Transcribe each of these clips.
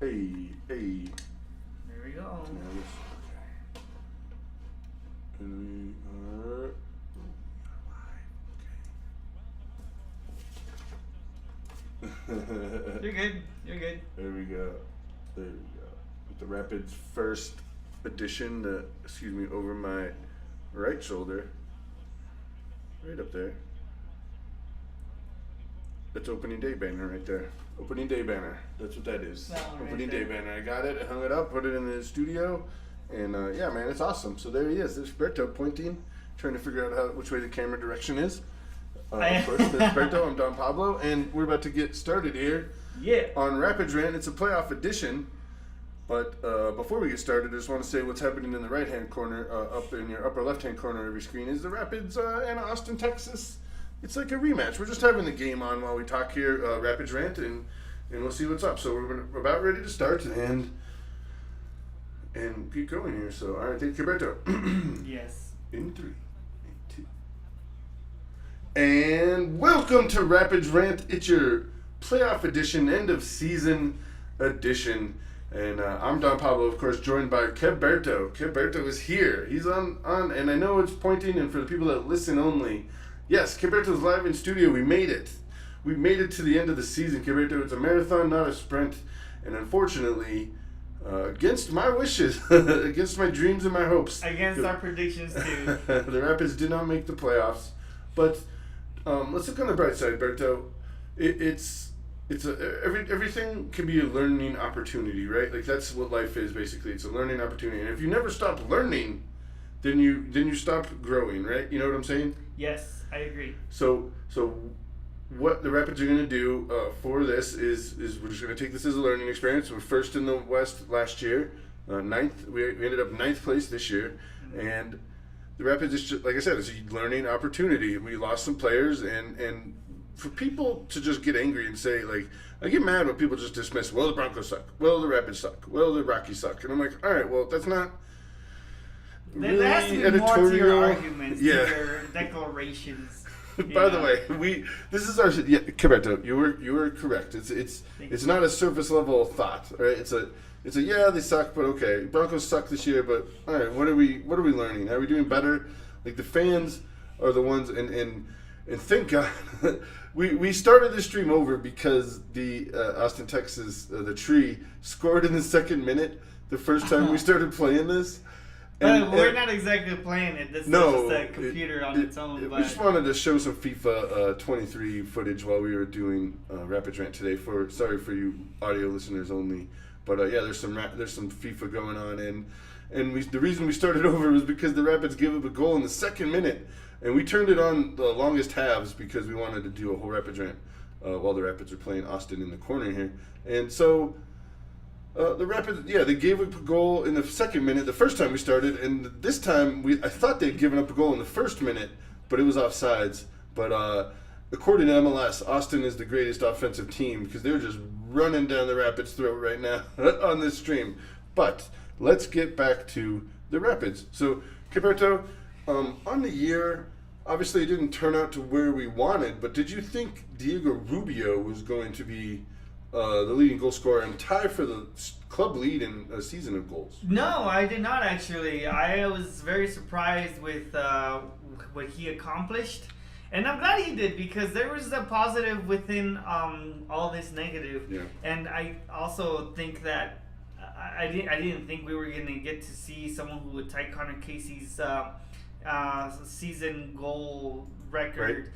Hey. There we go. And we are live. You're good. There we go. With the Rapids first edition, over my right shoulder. Right up there. That's opening day banner right there. Opening day banner. That's what that is. Opening day banner. I got it. I hung it up. Put it in the studio. And yeah, man, it's awesome. So there he is. There's Berto pointing, trying to figure out which way the camera direction is. Of course, there's Berto. I'm Don Pablo, and we're about to get started here. Yeah. On Rapids Rant. It's a playoff edition. But before we get started, I just want to say what's happening in the right-hand corner, up in your upper left-hand corner of your screen, is the Rapids and Austin, Texas. It's like a rematch. We're just having the game on while we talk here, Rapids Rant, and we'll see what's up. So we're about ready to start and keep going here. So, all right, thank you, Berto. Yes. In 3, 2. And welcome to Rapids Rant. It's your playoff edition, end of season edition. And I'm Don Pablo, of course, joined by Kev Berto. Kev Berto is here. He's on, and I know it's pointing, and for the people that listen only, yes, Kev Berto's live in studio. We made it. We made it to the end of the season, Kev Berto. It's a marathon, not a sprint. And unfortunately, against my wishes, against my dreams and my hopes. Against our predictions, too. The Rapids did not make the playoffs. But let's look on the bright side, Berto. Everything can be a learning opportunity, right? Like that's what life is basically. It's a learning opportunity, and if you never stop learning, then you stop growing, right? You know what I'm saying? Yes, I agree. So what the Rapids are going to do for this is we're just going to take this as a learning experience. We're first in the West last year, ninth. We ended up ninth place this year, and the Rapids is just, like I said, it's a learning opportunity. We lost some players and. For people to just get angry and say, like, I get mad when people just dismiss, well, the Broncos suck, well, the Rapids suck, well, the Rockies suck. And I'm like, all right, well, that's not really there has to be editorial. more to your arguments, to yeah. your declarations. By the way, this is our Keberto. You were correct. It's not a surface level thought, right? It's a yeah, they suck, but okay, Broncos suck this year, but all right, what are we learning? Are we doing better? Like the fans are the ones, and thank God. We started the stream over because the Austin, Texas, the Tree scored in the second minute the first time we started playing this. But we're not exactly playing it. This is just a computer on its own. We just wanted to show some FIFA 23 footage while we were doing Rapids Rant today. Sorry for you audio listeners only, but yeah, there's some FIFA going on, and the reason we started over was because the Rapids gave up a goal in the second minute. And we turned it on the longest halves because we wanted to do a whole Rapids Rant while the Rapids are playing Austin in the corner here. And so the Rapids, they gave up a goal in the second minute the first time we started. And this time, I thought they'd given up a goal in the first minute, but it was offsides. But according to MLS, Austin is the greatest offensive team because they're just running down the Rapids' throat right now on this stream. But let's get back to the Rapids. So, Caberto, on the year, obviously it didn't turn out to where we wanted, but did you think Diego Rubio was going to be the leading goal scorer and tie for the club lead in a season of goals? No, I did not actually. I was very surprised with what he accomplished, and I'm glad he did because there was a positive within all this negative. Yeah. And I also think that I didn't think we were going to get to see someone who would tie Connor Casey's season goal record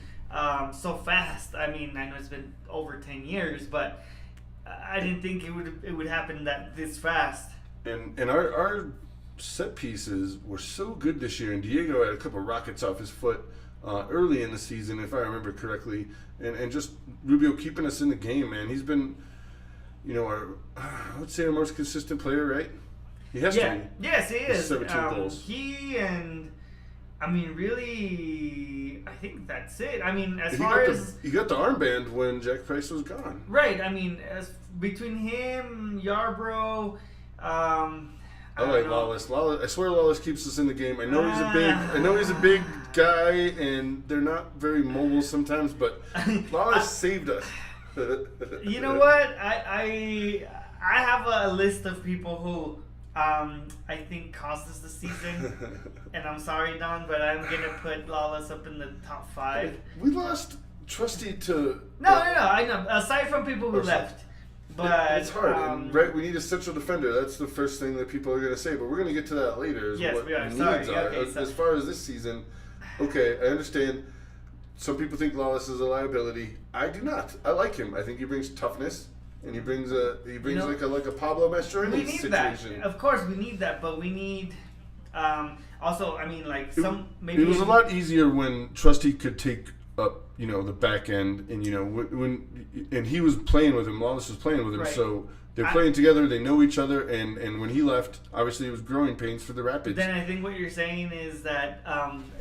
so fast. I mean, I know it's been over 10 years, but I didn't think it would happen this fast. And our set pieces were so good this year, and Diego had a couple of rockets off his foot early in the season, if I remember correctly, and just Rubio keeping us in the game, man. He's been, I would say our most consistent player, right? He has to be. Yes, he is. 17 goals. He and, I mean, really, I think that's it. I mean, as he far as... He got the armband when Jack Price was gone. Right. I mean, between him, Yarbrough, I like Lawless. I swear Lawless keeps us in the game. I know he's a big guy, and they're not very mobile sometimes, but Lawless saved us. You know what? I I have a list of people who I think cost us the season, and I'm sorry, Don, but I'm gonna put Lawless up in the top 5. We lost Trusty to. No, I know. Aside from people who left, but it's hard. And, right, we need a central defender. That's the first thing that people are gonna say. But we're gonna get to that later. Is yes, what we are. needs Sorry. are. Okay, As far as this season, okay, I understand. Some people think Lawless is a liability. I do not. I like him. I think he brings toughness. And he brings like a Pablo Mastroeni situation. That. Of course, we need that, but we need also. I mean, like maybe it was a lot easier when Trusty could take up, the back end, and when he was playing with him, Lawless was playing with him, right. So they're playing together. They know each other, and when he left, obviously it was growing pains for the Rapids. Then I think what you're saying is that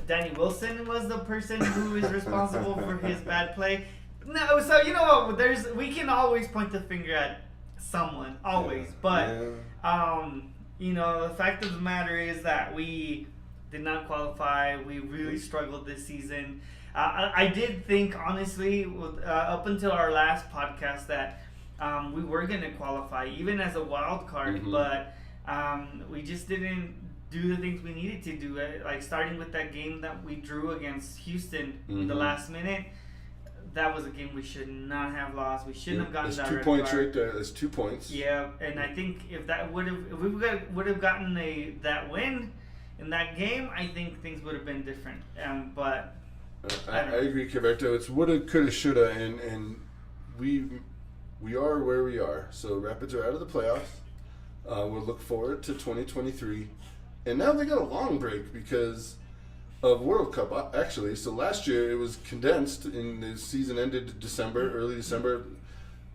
Danny Wilson was the person who is responsible for his bad play. No, so you know what? We can always point the finger at someone, always. But the fact of the matter is that we did not qualify. We really struggled this season. I did think, honestly, up until our last podcast, that we were going to qualify, even as a wild card. Mm-hmm. But we just didn't do the things we needed to do. Like starting with that game that we drew against Houston in the last minute. That was a game we should not have lost. We shouldn't have gotten that. There's 2 points right there. There's 2 points. Yeah, and I think if we would have gotten that win in that game, I think things would have been different. But I agree, Caberto. It's woulda, coulda, shoulda, and we are where we are. So Rapids are out of the playoffs. We'll look forward to 2023, and now they got a long break because of World Cup, actually. So last year it was condensed, and the season ended early December,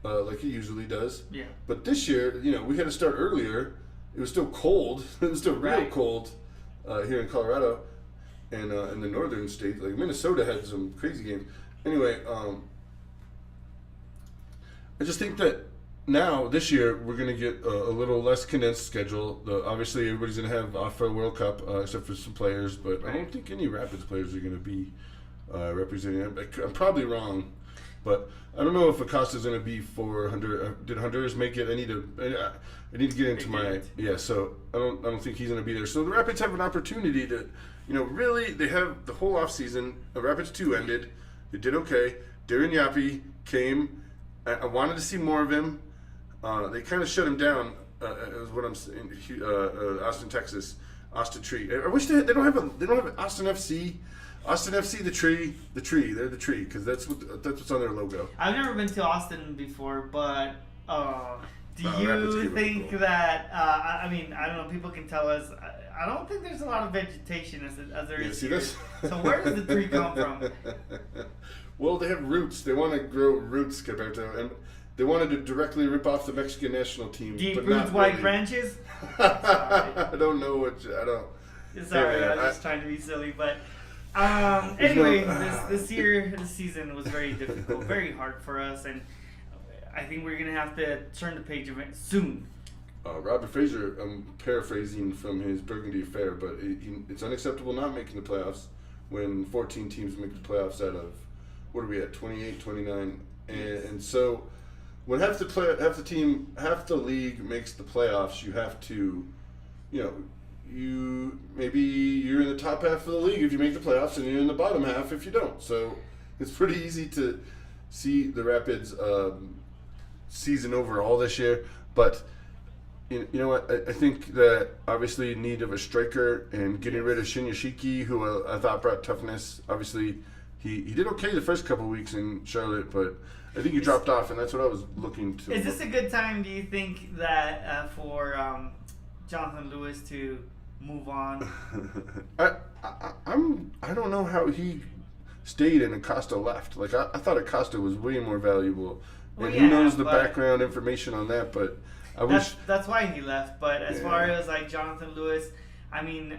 like it usually does. Yeah. But this year, we had to start earlier. It was still cold. It was still real cold here in Colorado and in the northern states. Like Minnesota had some crazy games. Anyway, I just think that now, this year, we're going to get a little less condensed schedule. Obviously, everybody's going to have off for a World Cup, except for some players. But I don't think any Rapids players are going to be representing. I'm probably wrong. But I don't know if Acosta's going to be for Honduras. Did Honduras make it? I need to get into my... Yeah, so I don't think he's going to be there. So the Rapids have an opportunity to, really, they have the whole offseason. Rapids 2 ended. They did okay. Darren Yapi came. I wanted to see more of him. They kind of shut him down. Is what I'm saying. Austin, Texas, Austin Tree. I wish they don't have Austin FC. Austin FC, the tree. They're the tree because that's what's on their logo. I've never been to Austin before, but do you think that? I mean, I don't know. People can tell us. I don't think there's a lot of vegetation as there is here. So where does the tree come from? Well, they have roots. They want to grow roots, Caberto, and they wanted to directly rip off the Mexican national team. Deep but roots, not white really. Branches? I don't know I don't. Sorry, I was just trying to be silly, but anyway, this season was very difficult, very hard for us, and I think we're gonna have to turn the page of it soon. Robert Fraser, I'm paraphrasing from his Burgundy Affair, but it's unacceptable not making the playoffs when 14 teams make the playoffs out of, what are we at, 28, 29, and so when half the league makes the playoffs, you have to, maybe you're in the top half of the league if you make the playoffs, and you're in the bottom half if you don't. So it's pretty easy to see the Rapids season overall this year, but you know what? I think that obviously in need of a striker and getting rid of Shinyashiki, who I thought brought toughness. Obviously, he did okay the first couple of weeks in Charlotte, but I think he dropped off, and that's what I was looking to. Is this a good time, do you think, that for Jonathan Lewis to move on? I don't know how he stayed and Acosta left. Like I thought Acosta was way more valuable, and who knows the background information on that, but. That's why he left. But as far as like Jonathan Lewis, I mean,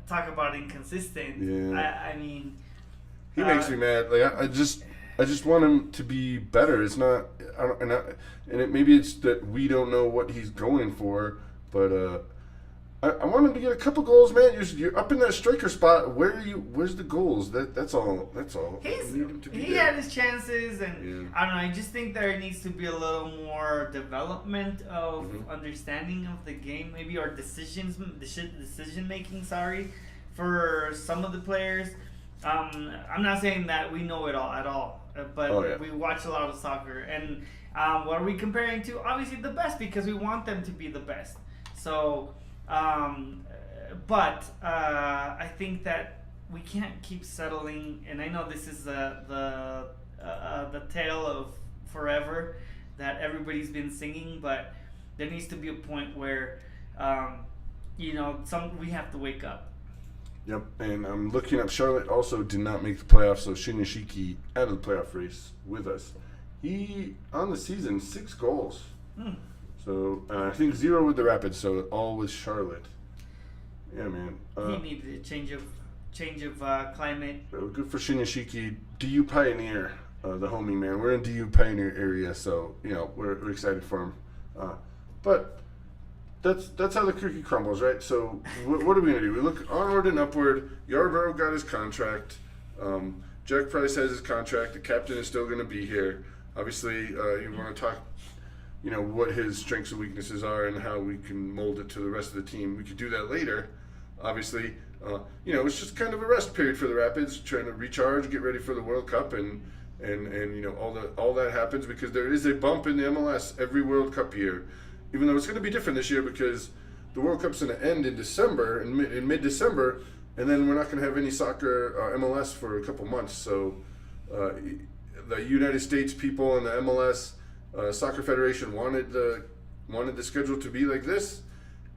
talk about inconsistent. Yeah. I mean, he makes me mad. Like I just want him to be better. It's not, maybe it's that we don't know what he's going for, but I want him to get a couple goals, man. You're up in that striker spot. Where's the goals? That's all. He had his chances, and Yeah. I don't know. I just think there needs to be a little more development of understanding of the game, maybe, or decision making. Sorry, for some of the players. I'm not saying that we know it all at all, but we watch a lot of soccer, and what are we comparing to? Obviously, the best, because we want them to be the best. So. But I think that we can't keep settling, and I know this is the tale of forever that everybody's been singing, but there needs to be a point where we have to wake up. Yep, and I'm looking up. Charlotte also did not make the playoffs, so Shinyashiki out of the playoff race with us. He on the season 6 goals. So I think 0 with the Rapids, so all with Charlotte. Yeah, man. He needed a change of climate. Good for Shinyashiki. DU Pioneer, the homie, man. We're in DU Pioneer area, so we're excited for him. But that's how the cookie crumbles, right? So what are we gonna do? We look onward and upward. Yarborough got his contract. Jack Price has his contract. The captain is still gonna be here. Obviously, you want to talk. What his strengths and weaknesses are and how we can mold it to the rest of the team. We could do that later. Obviously, it's just kind of a rest period for the Rapids, trying to recharge, get ready for the World Cup, and all that happens because there is a bump in the MLS every World Cup year. Even though it's going to be different this year because the World Cup's going to end in December, in mid-December, and then we're not going to have any soccer MLS for a couple months. So the United States people and the MLS Soccer Federation wanted the schedule to be like this,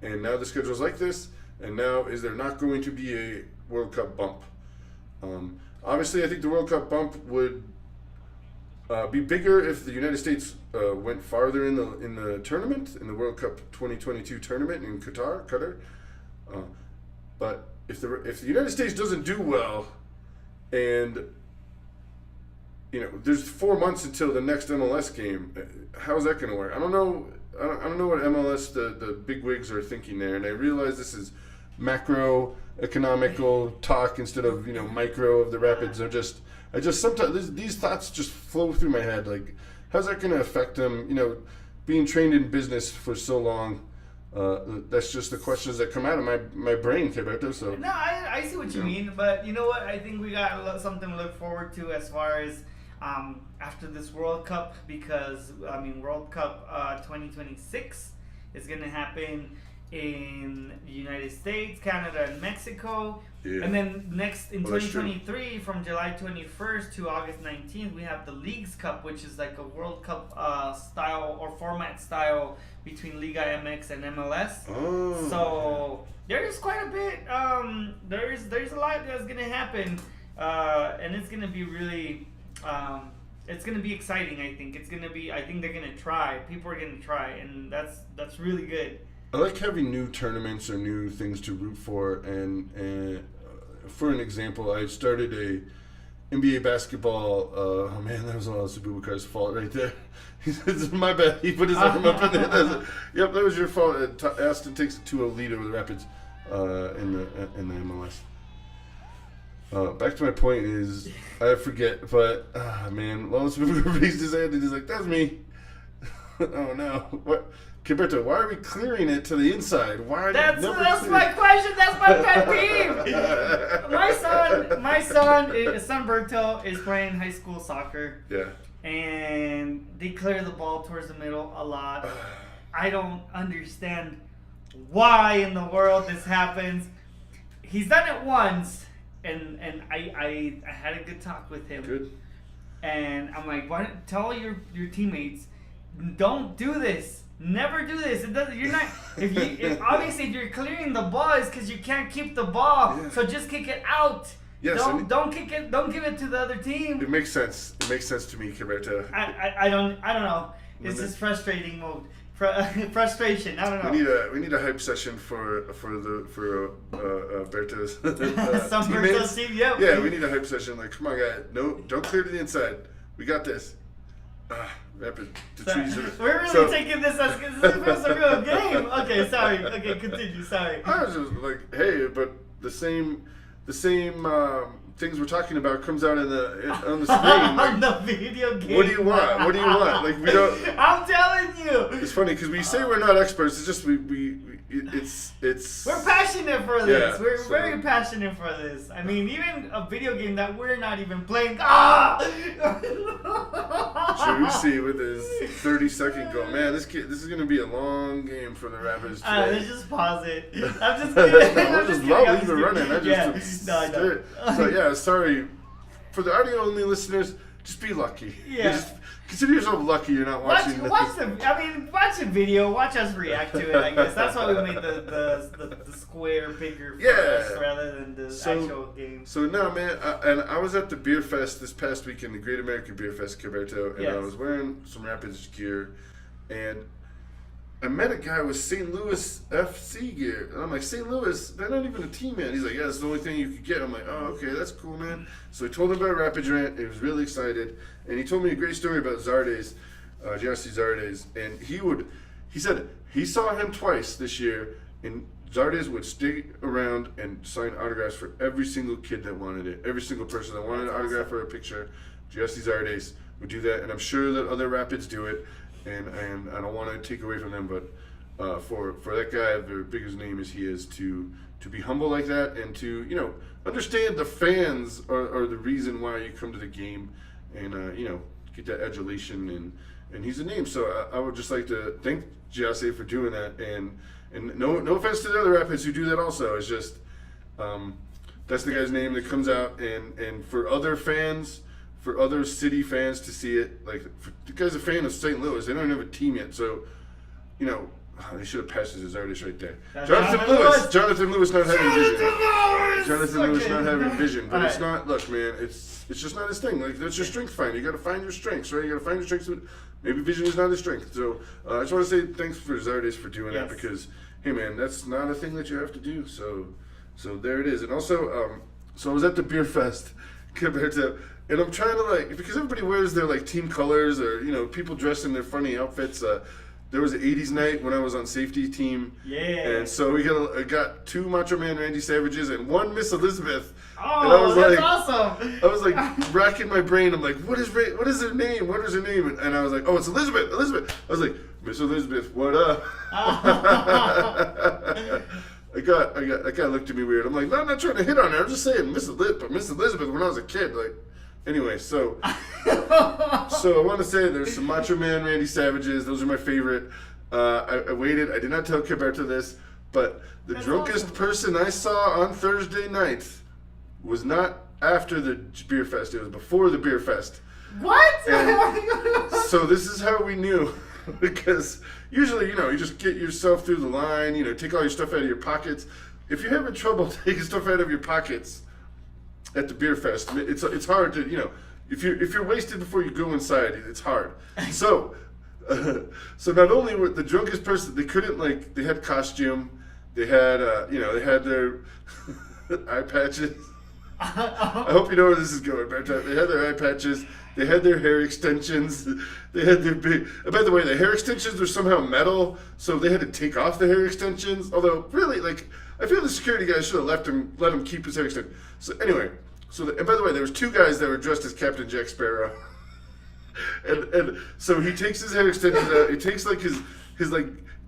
and now the schedule is like this, and now is there not going to be a World Cup bump? Obviously, I think the World Cup bump would be bigger if the United States went farther in the tournament, in the World Cup 2022 tournament in Qatar. But if the United States doesn't do well, and there's 4 months until the next MLS game. How's that going to work? I don't know. I don't know what MLS the big wigs are thinking there, and I realize this is macro economical talk instead of micro of the Rapids. I just sometimes these thoughts just flow through my head. Like, how's that going to affect them? Being trained in business for so long. That's just the questions that come out of my brain, Roberto. So no, I see what you mean, but you know what? I think we got something to look forward to as far as after this World Cup, because World Cup 2026 is going to happen in the United States, Canada, and Mexico. Yeah. And then next in 2023, from July 21st to August 19th, we have the Leagues Cup, which is like a World Cup style or format style between Liga MX and MLS. Oh. So there's quite a bit. There's a lot that's gonna happen, and it's gonna be really. It's gonna be exciting. I think it's gonna be. I think they're gonna try. People are gonna try, and that's really good. I like having new tournaments or new things to root for, and for an example, I started a NBA basketball. Oh man, that was all Sububakar's fault right there. It's my bad. He put his arm up in there. Yep, that was your fault. Aston takes it to a leader with the Rapids in the MLS. Back to my point is, I forget, but man, Lawrence raised his hand and he's like, "That's me." Oh no, what? Gilberto, why are we clearing it to the inside? Why? That's my question. That's my pet peeve. My son Berto is playing high school soccer. Yeah. And they clear the ball towards the middle a lot. I don't understand why in the world this happens. He's done it once, and I had a good talk with him. Good. And I'm like, why don't tell your teammates, don't do this. Never do this. It doesn't. You're not. Obviously if you're clearing the ball, it's because you can't keep the ball. Yeah. So just kick it out. Yes, don't kick it. Don't give it to the other team. It makes sense. It makes sense to me, Gilberto. I don't know. It's just frustrating mode. Frustration. I don't know. We need a hype session for Berto's some Berto's team. Yep. Yeah, we need a hype session. Like, come on, guys. No, don't clear to the inside. We got this. The trees are. We're really taking this as this is a real game. Okay, sorry. Okay, continue. Sorry. I was just like, hey, but the same things we're talking about comes out on the screen. On the video game. What do you want? What do you want? Like we don't. I'm telling you. It's funny because we say we're not experts. It's just it's. We're passionate for this. Yeah, We're very passionate for this. I mean, even a video game that we're not even playing. Ah! Juicy with his 30-second goal. Man, this is gonna be a long game for the Rapids today. Let's just pause it. I'm just kidding. No, just leave it running. I just I know. So yeah, sorry for the audio only listeners. Just be lucky. Yeah. Just consider yourself lucky you're not watching watch the video. Watch us react to it. I guess that's why we made the square bigger for us rather than the actual game. So no, man, and I was at the Beer Fest this past weekend, the Great American Beer Fest, Caberto, and I was wearing some Rapids gear, and I met a guy with St. Louis FC gear. And I'm like, St. Louis? They're not even a team, man. He's like, yeah, that's the only thing you could get. I'm like, oh, okay, that's cool, man. So I told him about Rapids Rant. He was really excited. And he told me a great story about Zardes, Jesse Zardes. And he said he saw him twice this year, and Zardes would stick around and sign autographs for every single kid that wanted it. Every single person that wanted an autograph or a picture. Jesse Zardes would do that. And I'm sure that other Rapids do it. And I don't want to take away from them, but for that guy, the big as name as he is, to be humble like that and to understand the fans are the reason why you come to the game, and get that adulation, and he's a name. So I would just like to thank Jesse for doing that, and no offense to the other Rapids who do that also. It's just that's the guy's name that comes out, and for other fans. For other city fans to see it, like the guy's a fan of St. Louis. They don't even have a team yet, so they should have passed his artist right there. Jonathan Lewis not having vision. Jonathan Lewis not having vision, but it's not. Look, man, it's just not his thing. Like that's your strength find. You got to find your strengths, right? You got to find your strengths. Maybe vision is not his strength. So I just want to say thanks for Zardes for doing that, because hey, man, that's not a thing that you have to do. So there it is. And also, so I was at the Beer Fest compared to. And I'm trying to because everybody wears their team colors, or people dress in their funny outfits. There was an 80s night when I was on safety team. Yeah. And so I got 2 Macho Man Randy Savages and 1 Miss Elizabeth. Oh, and I was that's awesome. I was racking my brain. I'm like, what is her name? What is her name? And I was like, oh, it's Elizabeth. I was like, Miss Elizabeth, what up? That guy looked at me weird. I'm like, no, I'm not trying to hit on her. I'm just saying Miss Elizabeth when I was a kid, Anyway, so I want to say there's some Macho Man Randy Savages. Those are my favorite. I waited. I did not tell Caberto this, but the drunkest person I saw on Thursday night was not after the Beer Fest. It was before the Beer Fest. What? So this is how we knew. Because usually, you just get yourself through the line, take all your stuff out of your pockets. If you're having trouble taking stuff out of your pockets at the Beer Fest, it's hard to, if you're wasted before you go inside, it's hard. So not only were the drunkest person, they couldn't they had costume, they had they had their eye patches. I hope you know where this is going, Bertrand. They had their eye patches. They had their hair extensions. They had their big. By the way, the hair extensions were somehow metal, so they had to take off the hair extensions. Although, really, I feel the security guys should have let him keep his hair extension. So anyway, and by the way, there was 2 guys that were dressed as Captain Jack Sparrow, and so he takes his hair extensions out. He takes his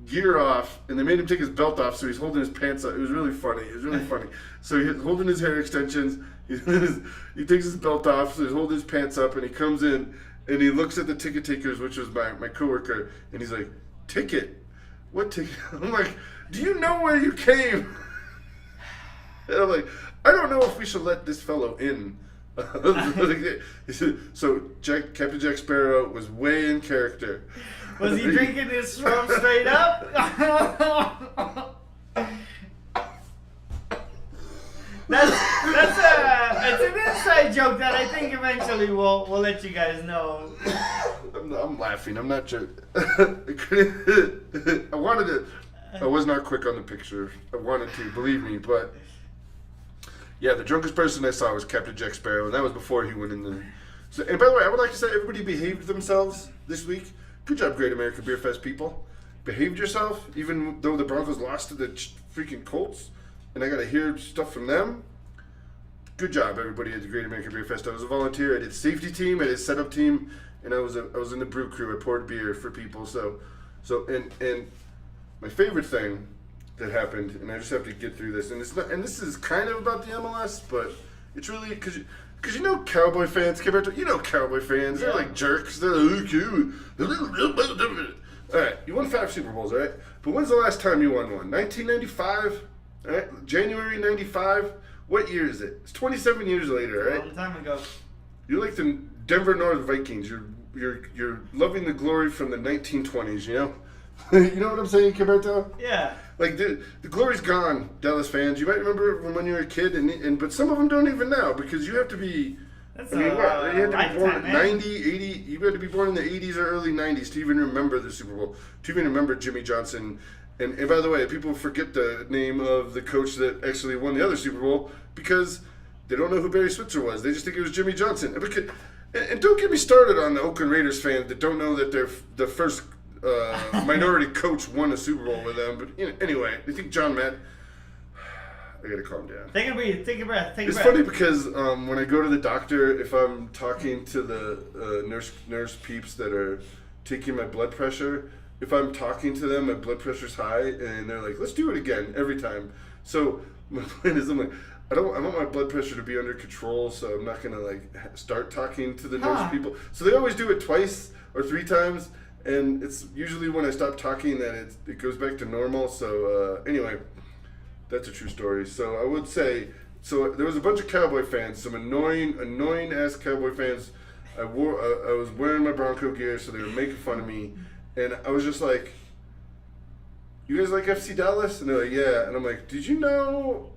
gear off, and they made him take his belt off, so he's holding his pants up. It was really funny. So he's holding his hair extensions. He takes his belt off, so he's holding his pants up, and he comes in, and he looks at the ticket takers, which was my coworker, and he's like, "Ticket? What ticket?" I'm like, "Do you know where you came?" And I'm like, "I don't know if we should let this fellow in." So Captain Jack Sparrow was way in character. Was he drinking his rum straight up? It's an inside joke that I think eventually we'll let you guys know. I'm laughing. I'm not joking. I was not quick on the picture. I wanted to, believe me, but yeah, the drunkest person I saw was Captain Jack Sparrow, and that was before he went in So, and by the way, I would like to say everybody behaved themselves this week. Good job, Great American Beer Fest people. Behaved yourself, even though the Broncos lost to the freaking Colts, and I got to hear stuff from them. Good job, everybody at the Great American Beer Fest. I was a volunteer. I did safety team, I did setup team, and I was in the brew crew. I poured beer for people. So and my favorite thing that happened, and I just have to get through this, and it's not, and this is kind of about the MLS, but it's really because you know Cowboy fans, Cowboy fans, they're like jerks. They're like, all right, you won 5 Super Bowls, all right? But when's the last time you won one? 1995, all right? January 95. What year is it? It's 27 years later, right? A long time ago. You're like the Denver North Vikings. You're loving the glory from the 1920s, you know? You know what I'm saying, Caberto? Yeah. Like the glory's gone, Dallas fans. You might remember it from when you were a kid, but some of them don't even now because you have to be. That's You had to be born in 90, 80. You had to be born in the 80s or early 90s to even remember the Super Bowl, to even remember Jimmy Johnson. And by the way, people forget the name of the coach that actually won the other Super Bowl because they don't know who Barry Switzer was. They just think it was Jimmy Johnson. And don't get me started on the Oakland Raiders fans that don't know that the first minority coach won a Super Bowl with them. But anyway, I think John Matt. I gotta calm down. Take a breath. Take a breath. It's funny because when I go to the doctor, if I'm talking to the nurse peeps that are taking my blood pressure, if I'm talking to them, my blood pressure's high, and they're like, "Let's do it again every time." So my plan is, I'm like, I want my blood pressure to be under control, so I'm not gonna start talking to the nurse people. So they always do it twice or 3 times, and it's usually when I stop talking that it goes back to normal. So anyway. That's a true story. So I would say, there was a bunch of Cowboy fans, some annoying ass Cowboy fans. I was wearing my Bronco gear, so they were making fun of me, and I was just like, "You guys like FC Dallas?" And they're like, "Yeah." And I'm like, "Did you know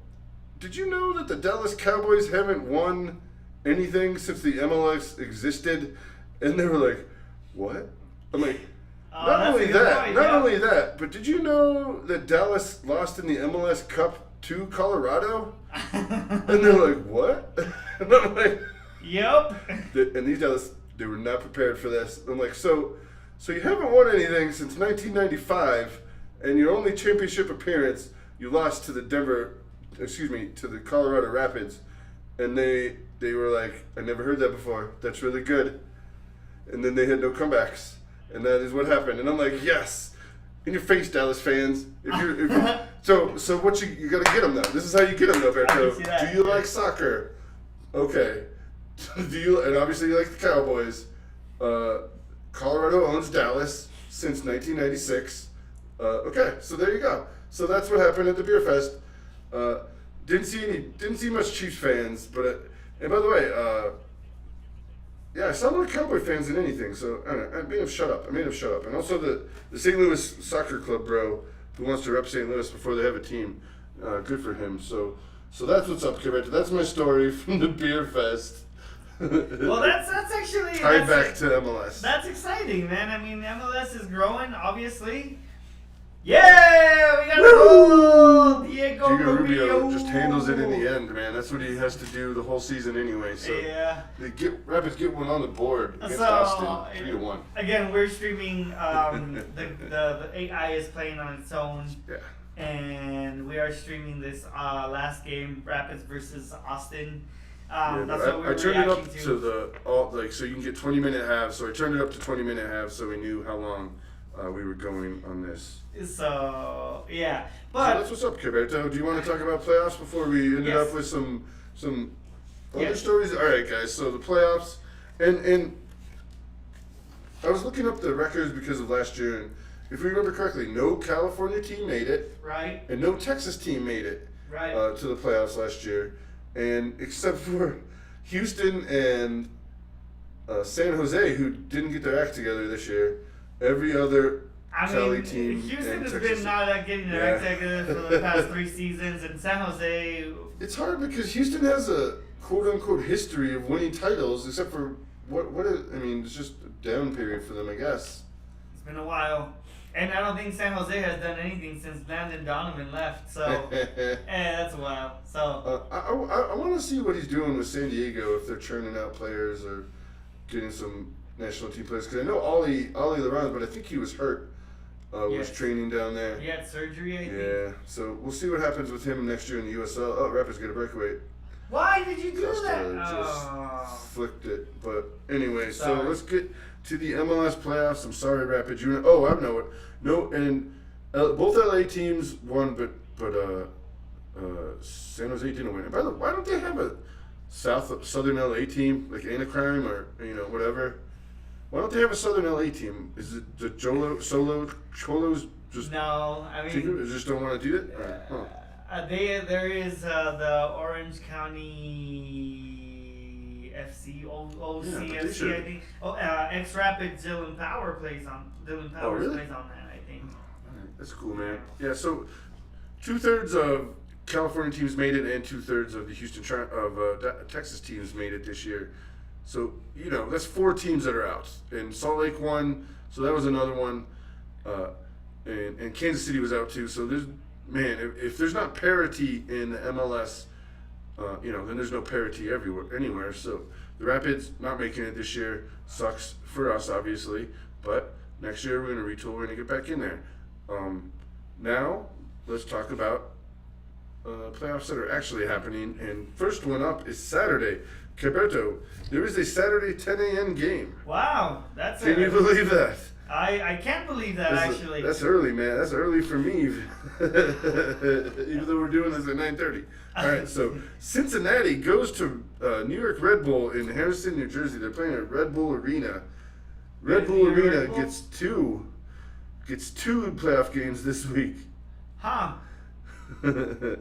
that the Dallas Cowboys haven't won anything since the MLS existed?" And they were like, "What?" I'm like, Not only that, but did you know that Dallas lost in the MLS Cup to Colorado? And they're like, what? And I'm like, yep. And these Dallas, they were not prepared for this. I'm like, so you haven't won anything since 1995, and your only championship appearance, you lost to to the Colorado Rapids. And they were like, I never heard that before. That's really good. And then they had no comebacks. And that is what happened. And I'm like, yes, in your face, Dallas fans. So what you got to get them though. This is how you get them though, Berto. Do you like soccer? Okay. And obviously you like the Cowboys. Colorado owns Dallas since 1996. Okay, so there you go. So that's what happened at the Beer Fest. Didn't see much Chiefs fans, but and by the way, yeah, I saw more Cowboy fans than anything, so I may have shut up. And also the St. Louis Soccer Club bro who wants to rep St. Louis before they have a team. Good for him. So that's what's up, Caberto. That's my story from the Beer Fest. Well, that's actually tied back to MLS. That's exciting, man. I mean, MLS is growing, obviously. Yeah, we got a goal! Diego Rubio just handles it in the end, man. That's what he has to do the whole season anyway. So yeah, Rapids get one on the board against Austin, 3-1. Again, we're streaming. The AI is playing on its own. Yeah. And we are streaming this last game, Rapids versus Austin. That's what I turned it up to so you can get 20-minute halves. So I turned it up to 20-minute halves, so we knew how long we were going on this. So yeah, but so that's what's up, Caberto. Do you want to talk about playoffs before we ended up with some other stories? All right, guys. So the playoffs, and I was looking up the records because of last year, and if we remember correctly, no California team made it, right, and no Texas team made it, right, to the playoffs last year, and except for Houston and San Jose, who didn't get their act together this year. Every other Cali team. Houston has been not getting their act together for the past 3 seasons, and San Jose. It's hard because Houston has a quote unquote history of winning titles, except for it's just a down period for them, I guess. It's been a while, and I don't think San Jose has done anything since Landon Donovan left. So, that's a while. So I want to see what he's doing with San Diego if they're churning out players or. getting some national team players. Because I know Ollie LeBron, but I think he was hurt. Was training down there. He had surgery, I think. Yeah, so we'll see what happens with him next year in the USL. Oh, Rapids get a breakaway. Why did you do that? Just flicked it. But anyway, so let's get to the MLS playoffs. I'm sorry, Rapids. I know it. No, and both LA teams won, but San Jose didn't win. And by the way, why don't they have a Southern LA team like Anacrime or whatever? Why don't they have a Southern LA team? Is it the Cholos just? No, I mean, just don't want to do it. There is the Orange County FC, OCFC, I think. Ex Rapids Dylan Powers plays on that, I think. That's cool, man. Yeah, so 2/3 of California teams made it, and 2/3 of the Texas teams made it this year. So that's 4 teams that are out, and Salt Lake won, so that was another one, and Kansas City was out too. So if there's not parity in the MLS, then there's no parity anywhere. So the Rapids not making it this year sucks for us, obviously, but next year we're gonna retool, we're gonna get back in there. Now let's talk about playoffs that are actually happening, and first one up is Saturday. Gilberto, there is a Saturday 10 a.m. game. Wow, Can you believe that? I can't believe that, actually. That's early, man. That's early for me, even though we're doing this at 9:30. All right, so Cincinnati goes to New York Red Bull in Harrison, New Jersey. They're playing at Red Bull Arena. Red Bull Arena gets two playoff games this week. Huh.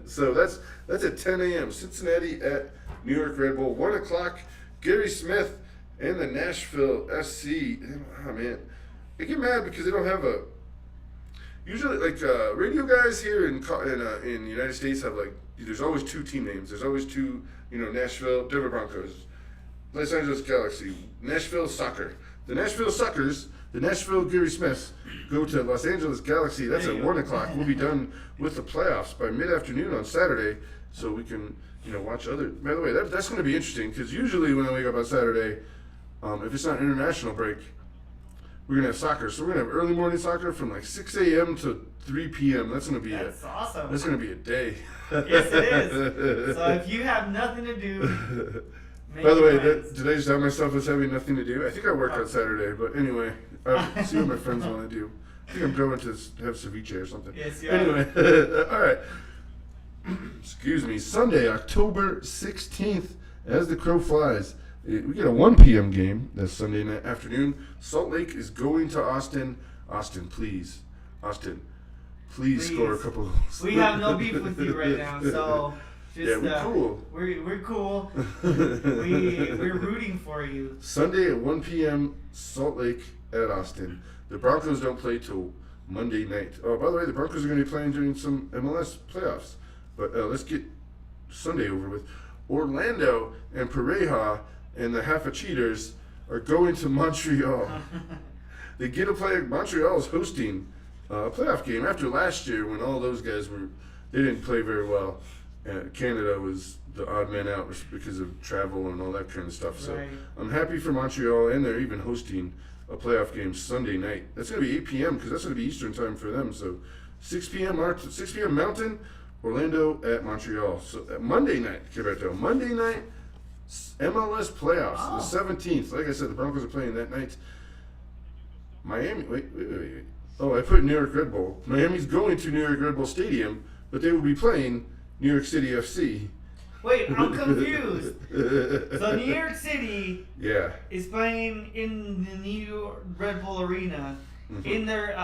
So that's at 10 a.m. Cincinnati at New York Red Bull. 1 o'clock, Gary Smith and the Nashville SC. Oh, man. I get mad because they don't have usually, radio guys here in the United States have, there's always 2 team names. There's always 2, Nashville, Denver Broncos, Los Angeles Galaxy, Nashville Soccer. The Nashville Suckers, the Nashville Gary Smiths, go to Los Angeles Galaxy. That's at 1 o'clock. We'll be done with the playoffs by mid-afternoon on Saturday, so we can, watch other. By the way, that's going to be interesting because usually when I wake up on Saturday, if it's not international break, we're going to have soccer. So we're going to have early morning soccer from 6 a.m. to 3 p.m. That's going to be awesome. That's going to be a day. Yes, it is. So if you have nothing to do. By the way, did I just tell myself as having nothing to do? I think I work on Saturday, but anyway, I'll see what my friends want to do. I think I'm going to have ceviche or something. Yes, you Anyway, all right. Excuse me. Sunday, October 16th, as the crow flies, we get a 1 p.m. game. That's Sunday night afternoon. Salt Lake is going to Austin. Austin, please. Austin, please score a couple goals. We have no beef with you right now, so... we're cool. We're cool. We're rooting for you. Sunday at 1 p.m. Salt Lake at Austin. The Broncos don't play till Monday night. Oh, by the way, the Broncos are going to be playing during some MLS playoffs. But let's get Sunday over with. Orlando and Pareja and the Half a Cheaters are going to Montreal. They get to play. Montreal's hosting a playoff game after last year when all those guys they didn't play very well. Canada was the odd man out because of travel and all that kind of stuff. So I'm happy for Montreal, and they're even hosting a playoff game Sunday night. That's going to be 8 p.m. because that's going to be Eastern time for them. So 6 p.m. Mountain, Orlando at Montreal. So Monday night, Gilberto. Monday night, MLS playoffs, the 17th. Like I said, the Broncos are playing that night. Miami, wait. Oh, I put New York Red Bull. Miami's going to New York Red Bull Stadium, but they will be playing New York City FC. Wait, I'm confused. So New York City is playing in the New York Red Bull Arena in their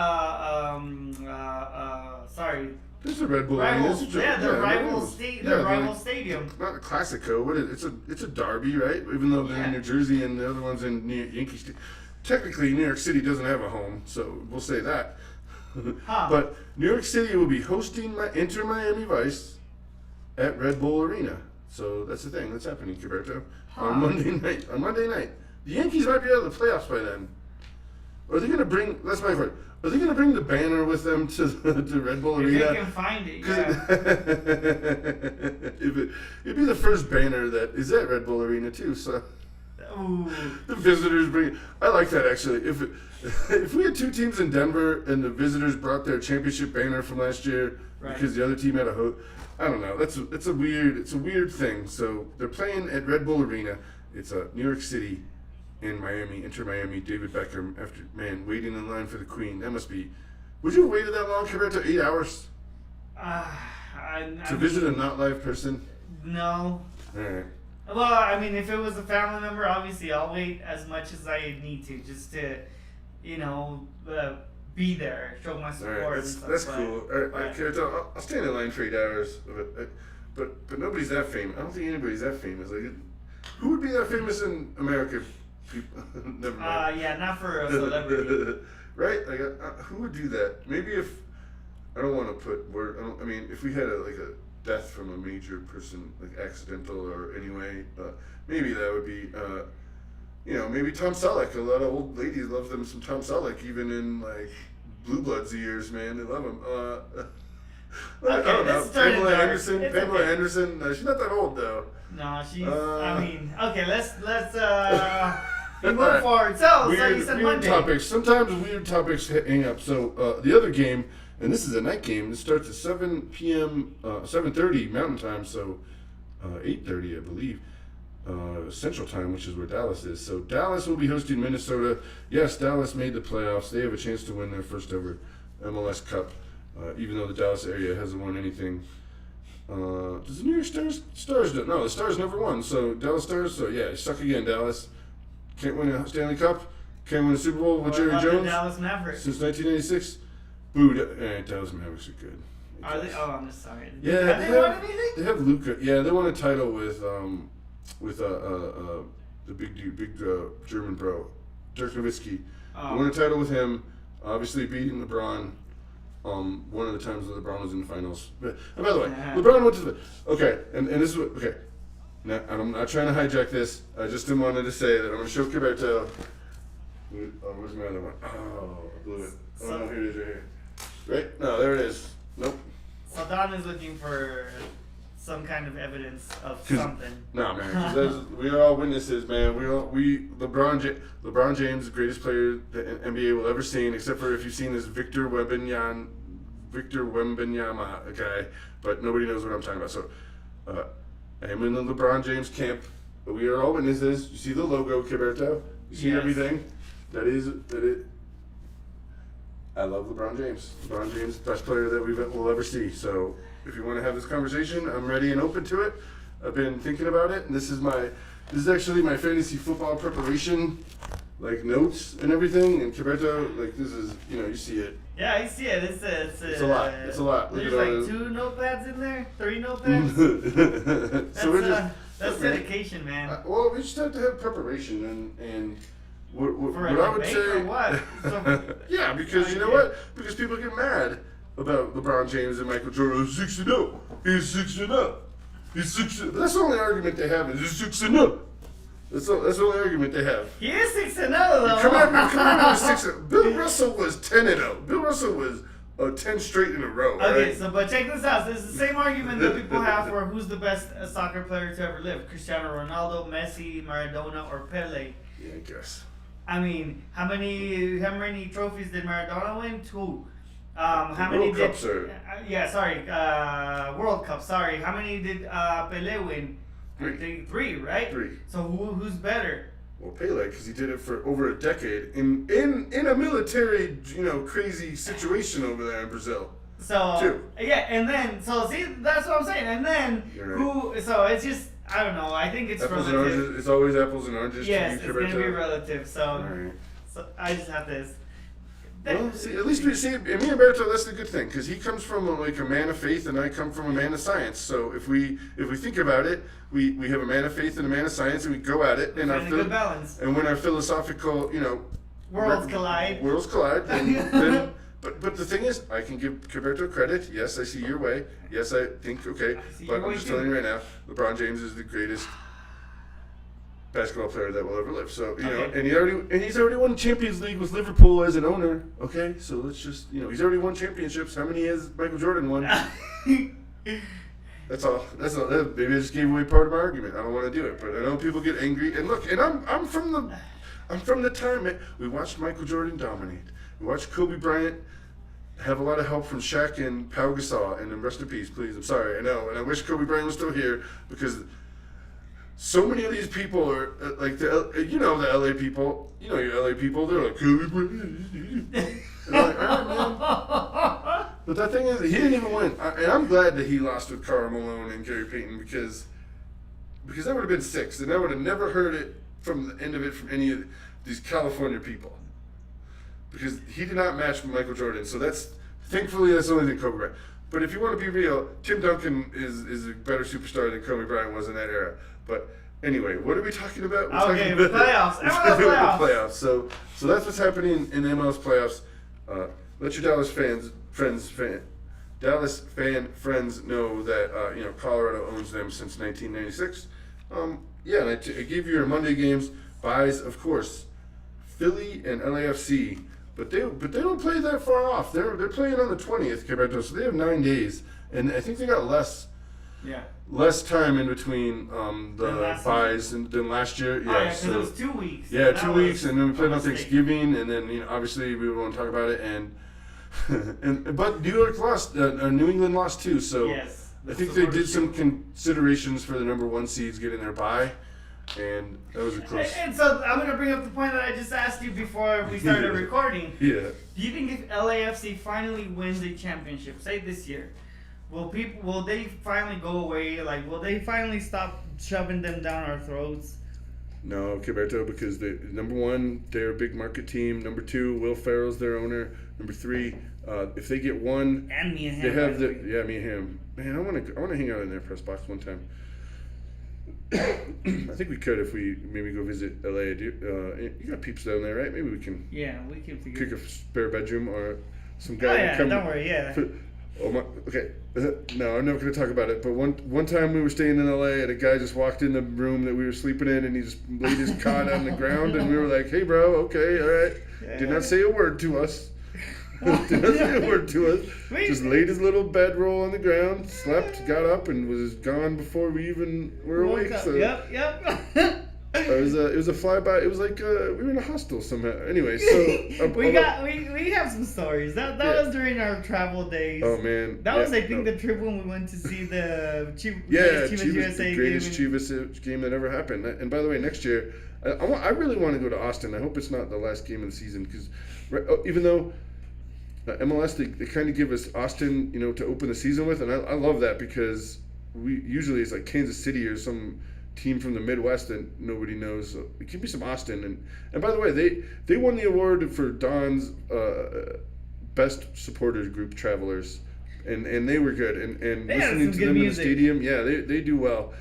This is a Red Bull rival, Arena. The rival stadium. Not a Classico, but it's a derby, right? Even though they're in New Jersey and the other one's in Yankee Stadium. Technically, New York City doesn't have a home, so we'll say that. But New York City will be hosting Inter Miami Vice at Red Bull Arena. So that's the thing that's happening, Gilberto. On Monday night. The Yankees might be out of the playoffs by then. Are they going to bring, that's my part, are they going to bring the banner with them to Red Bull Arena? If they can find it, yeah. It'd be the first banner that is at Red Bull Arena too, so. Ooh. The visitors bring. I like that actually. If we had two teams in Denver and the visitors brought their championship banner from last year because the other team had a host, I don't know. It's a weird thing. So they're playing at Red Bull Arena. It's New York City and Miami. Inter Miami. David Beckham. After waiting in line for the Queen. That must be. Would you have waited that long compared to 8 hours to visit a not live person? No. All right. Well, I mean, if it was a family member, obviously I'll wait as much as I need to, just to, be there, show my support. All right, that's cool. All right, I'll stand in line for 8 hours, but nobody's that famous. I don't think anybody's that famous. Like, who would be that famous in America? Never mind. Yeah, not for a celebrity. Right? Like, who would do that? Maybe if I don't want to put word. I mean, if we had a death from a major person, like accidental or anyway, maybe that would be, maybe Tom Selleck. A lot of old ladies love them some Tom Selleck, even in like Blue Bloods years, man. They love him. I don't know. Pamela Anderson. No, she's not that old though. No, she's. Okay. Let's move forward. So you said weird Monday. Topics. Sometimes weird topics hang up. So the other game. And this is a night game. This starts at 7 p.m., 7:30 Mountain Time, so 8:30, I believe, Central Time, which is where Dallas is. So Dallas will be hosting Minnesota. Yes, Dallas made the playoffs. They have a chance to win their first ever MLS Cup, even though the Dallas area hasn't won anything. Does the New York Stars do? No, the Stars never won. So Dallas Stars, so yeah, suck again, Dallas. Can't win a Stanley Cup. Can't win a Super Bowl with Jerry Jones. Dallas Mavericks. Since 1996. Boo, Dallas Mavericks are good. Are they? Oh, I'm just sorry. Yeah, Have they won anything? They have Luka. Yeah, they won a title with the big German bro, Dirk Nowitzki. They won a title with him. Obviously beating LeBron. One of the times that LeBron was in the finals. But and by the way, LeBron went to the. Okay, and this is what. Okay, now I'm not trying to hijack this. I just wanted to say that I'm going to show Kiberto. Where's my other one? Oh, I blew it. Oh no, here it is right here. Right? No, there it is. Nope. So Don is looking for some kind of evidence of something. Nah, man. Cause we are all witnesses, man. LeBron James, the greatest player the NBA will ever see, except for if you've seen this Victor Wembanyama guy, but nobody knows what I'm talking about. So, I am in the LeBron James camp. But we are all witnesses. You see the logo, Kiberto? You see everything? That it. I love LeBron James. LeBron James, best player that we'll ever see. So if you want to have this conversation, I'm ready and open to it. I've been thinking about it, and this is actually my fantasy football preparation, like notes and everything. And Kiberto, like this is, you see it. Yeah, I see it. It's a lot. It's a lot. There's like 2 notepads in there, 3 notepads. That's dedication, man. Well, we just have to have preparation and. What For I would debate say, or what? yeah, because you know what? Because people get mad about LeBron James and Michael Jordan. 6-0. He's 6-0. He's 6-0. That's the only argument they have. Is he's 6-0. That's the only argument they have. He is 6-0 though. Come on, 6-0. Bill Russell was 10-0. Bill Russell was 10 straight in a row. Okay, right? so but check this out. This is the same argument that people have for who's the best soccer player to ever live: Cristiano Ronaldo, Messi, Maradona, or Pele. Yeah, I guess. I mean, how many trophies did Maradona win? 2. How many World did? Cups are... World Cup. Sorry, how many did Pele win? 3. I think 3, right? 3. So who's better? Well, Pele, because he did it for over a decade in a military, crazy situation over there in Brazil. So 2. yeah, and then see that's what I'm saying. And then right. So it's just. I don't know. I think it's apples relative. And oranges. It's always apples and oranges. Yes, it's going to be relative. So, right. So I just have this. Well, see, at least me and Berto, that's the good thing, because he comes from a man of faith, and I come from a man of science. So if we think about it, we have a man of faith and a man of science, and we go at it, and a good balance. And when our philosophical, worlds collide, then But the thing is, I can give Kiberto credit. Yes, I see your way. Yes, I think, okay. But I'm just telling you right now, LeBron James is the greatest basketball player that will ever live. So, and he's already won Champions League with Liverpool as an owner. Okay, so let's just, he's already won championships. How many has Michael Jordan won? That's all. Maybe I just gave away part of my argument. I don't want to do it, but I know people get angry. And look, and I'm from the time, man. We watched Michael Jordan dominate. We watched Kobe Bryant have a lot of help from Shaq and Pau Gasol, and then rest in peace, please. I'm sorry, I know, and I wish Kobe Bryant was still here because so many of these people are like the LA people. You know your LA people. They're like Kobe Bryant. And I'm like, all right, man. But the thing is, he didn't even win, and I'm glad that he lost with Karl Malone and Gary Payton because that would have been 6, and I would have never heard it from the end of it from any of these California people. Because he did not match Michael Jordan, so thankfully that's the only thing Kobe Bryant. But if you want to be real, Tim Duncan is a better superstar than Kobe Bryant was in that era. But anyway, what are we talking about? Okay, the playoffs. MLS playoffs. So that's what's happening in the MLS playoffs. Let your Dallas friends know that Colorado owns them since 1996. And I gave you your Monday games. Buys, of course, Philly and LAFC. But they don't play that far off. They're playing on the 20th, Quebec, so they have 9 days, and I think they got less time in between the buys than last year. Yeah, because it was 2 weeks. Yeah, 2 weeks, and then we played on Thanksgiving, and then obviously we won't talk about it. But New England lost too, so yes, I think they did some considerations for the number 1 seeds getting their bye. And that was a close. And so I'm going to bring up the point that I just asked you before we started recording. Yeah. Do you think if LAFC finally wins a championship, say this year, will they finally go away? Like, will they finally stop shoving them down our throats? No, Queberto, because number 1, they're a big market team. Number 2, Will Ferrell's their owner. Number 3, if they get 1, and me and him. They have me and him. Man, I want to hang out in their press box one time. I think we could if we maybe go visit LA. You got peeps down there, right? Maybe we can. Yeah, we can figure. Kick a spare bedroom or some guy. Oh yeah, don't worry. Yeah. Oh my. Okay. No, I'm never gonna talk about it. But one time we were staying in LA and a guy just walked in the room that we were sleeping in and he just laid his cot on the ground and we were like, "Hey, bro. Okay, all right." Yeah. Did not say a word to us. Did not say a word to us. Just laid his little bedroll on the ground, slept, got up, and was gone before we even were awake. So yep. It was a flyby. It was like we were in a hostel somehow. Anyway, so we have some stories. That was during our travel days. Oh man, that was I think the trip when we went to see the Chivas USA, the greatest Chivas game that ever happened. And by the way, next year I really want to go to Austin. I hope it's not the last game of the season because even though. MLS, they kind of give us Austin, to open the season with, and I love that because usually it's like Kansas City or some team from the Midwest that nobody knows. So it could be some Austin, and by the way, they won the award for Don's best supporters group Travelers, and they were good, and listening to them in the stadium, yeah, they do well.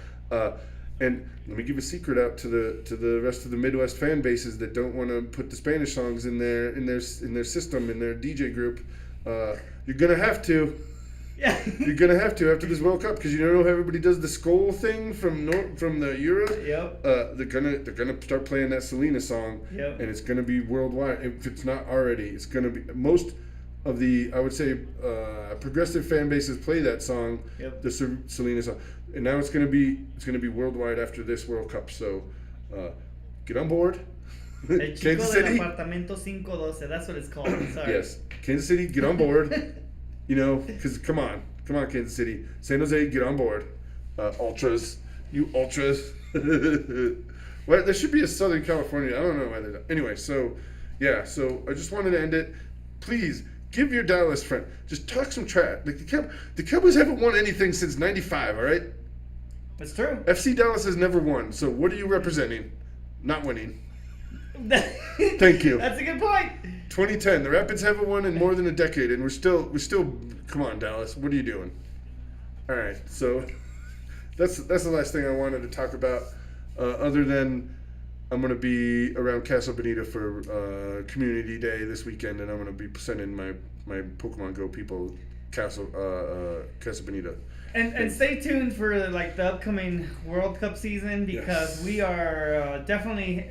And let me give a secret out to the rest of the Midwest fan bases that don't want to put the Spanish songs in their system, in their DJ group. You're gonna have to. Yeah. You're gonna have to after this World Cup because you know how everybody does the Skol thing from the Euro. Yep. They're gonna start playing that Selena song. Yep. And it's gonna be worldwide. If it's not already, it's gonna be most of the I would say progressive fan bases play that song. Yep. The Selena song. And now it's gonna be worldwide after this World Cup. So get on board. Kansas City. Apartamento 512. That's what it's called. Sorry. Yes, Kansas City, get on board. Because come on, Kansas City, San Jose, get on board. Ultras, you ultras. Well, there should be a Southern California. I don't know why there's not. Anyway, so yeah, so I just wanted to end it. Please. Give your Dallas friend. Just talk some trash. Like the Cowboys haven't won anything since '95. All right. That's true. FC Dallas has never won. So what are you representing? Not winning. Thank you. That's a good point. 2010. The Rapids haven't won in more than a decade, and we're still. Come on, Dallas. What are you doing? All right. So that's the last thing I wanted to talk about. Other than. I'm going to be around Casa Bonita for Community Day this weekend, and I'm going to be sending my Pokemon Go people Casa Bonita. And stay tuned for like the upcoming World Cup season because we are definitely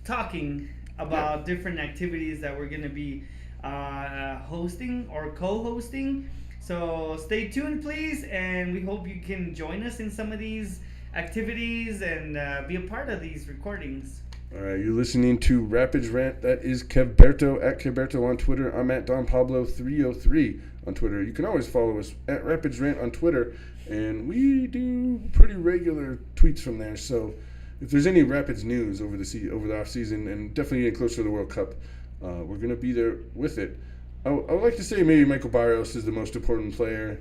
talking about different activities that we're going to be hosting or co-hosting. So stay tuned, please, and we hope you can join us in some of these activities and be a part of these recordings. All right, you're listening to Rapids Rant. That is Kevberto at Kevberto on Twitter. I'm at Don Pablo 303 on Twitter. You can always follow us at Rapids Rant on Twitter, and we do pretty regular tweets from there. So if there's any Rapids news over the off season, and definitely getting closer to the World Cup, we're gonna be there with it. I would like to say maybe Michael Barrios is the most important player.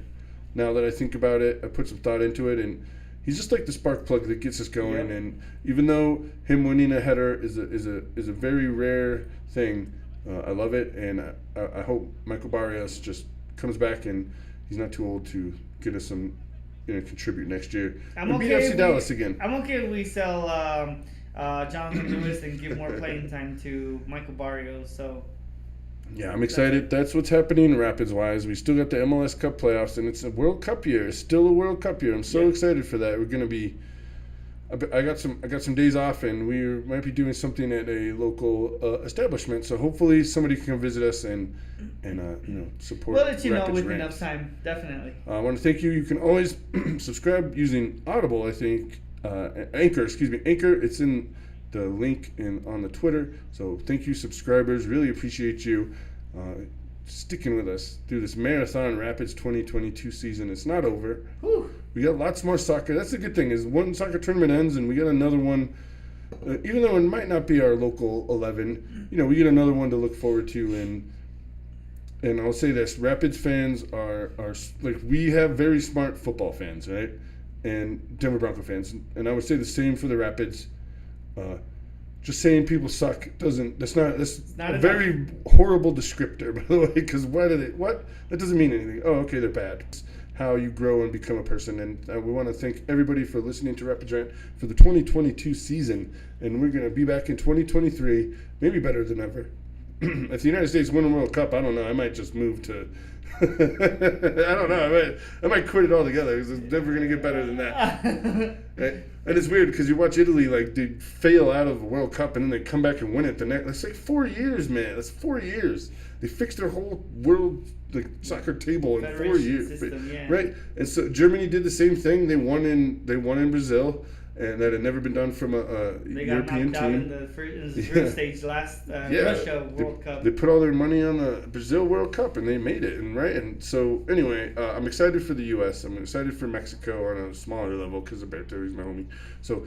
Now that I think about it, I put some thought into it, and he's just like the spark plug that gets us going. Yep. And even though him winning a header is a very rare thing, I love it, and I hope Michael Barrios just comes back and he's not too old to get us some, contribute next year. I'm beat okay FC Dallas again. I'm okay if we sell Jonathan Lewis and give more playing time to Michael Barrios. So. Yeah, I'm excited. That's what's happening Rapids-wise. We still got the MLS Cup playoffs, and it's a World Cup year. It's still a World Cup year. I'm so excited for that. We're going to be. I got some days off, and we might be doing something at a local establishment. So hopefully somebody can come visit us and support. We'll let you know Rapids with Rant. enough time, definitely. I want to thank you. You can always subscribe using Audible. I think Anchor. Anchor. It's in the link on the Twitter. So thank you, subscribers. Really appreciate you sticking with us through this marathon Rapids 2022 season. It's not over. Whew. We got lots more soccer. That's the good thing, is one soccer tournament ends and we got another one. Even though it might not be our local 11, we get another one to look forward to. And I'll say this: Rapids fans are like, we have very smart football fans, right? And Denver Bronco fans, and I would say the same for the Rapids. Just saying people suck that's a very horrible descriptor, by the way, because that doesn't mean anything. Oh, okay, they're bad. It's how you grow and become a person. And we want to thank everybody for listening to Rapids Rant for the 2022 season, and we're going to be back in 2023, maybe better than ever. If the United States win the World Cup, I don't know, I might just move to I don't know. I might quit it altogether, because it's never going to get better than that. Right? And it's weird because you watch Italy, like, they fail out of the World Cup and then they come back and win it the next. That's like 4 years, man. That's 4 years. They fixed their whole world soccer table in 4 years, system, yeah. right? And so Germany did the same thing. They won in Brazil. And that had never been done from a European team. They got knocked out in the first stage last Russia World Cup. They put all their money on the Brazil World Cup, and they made it. And so anyway, I'm excited for the U.S. I'm excited for Mexico on a smaller level because Alberto is my homie. So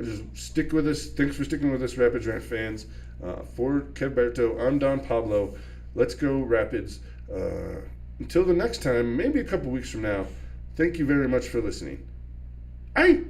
just stick with us. Thanks for sticking with us, Rapids Rant fans. For Kevberto, I'm Don Pablo. Let's go Rapids. Until the next time, maybe a couple weeks from now. Thank you very much for listening. Aye.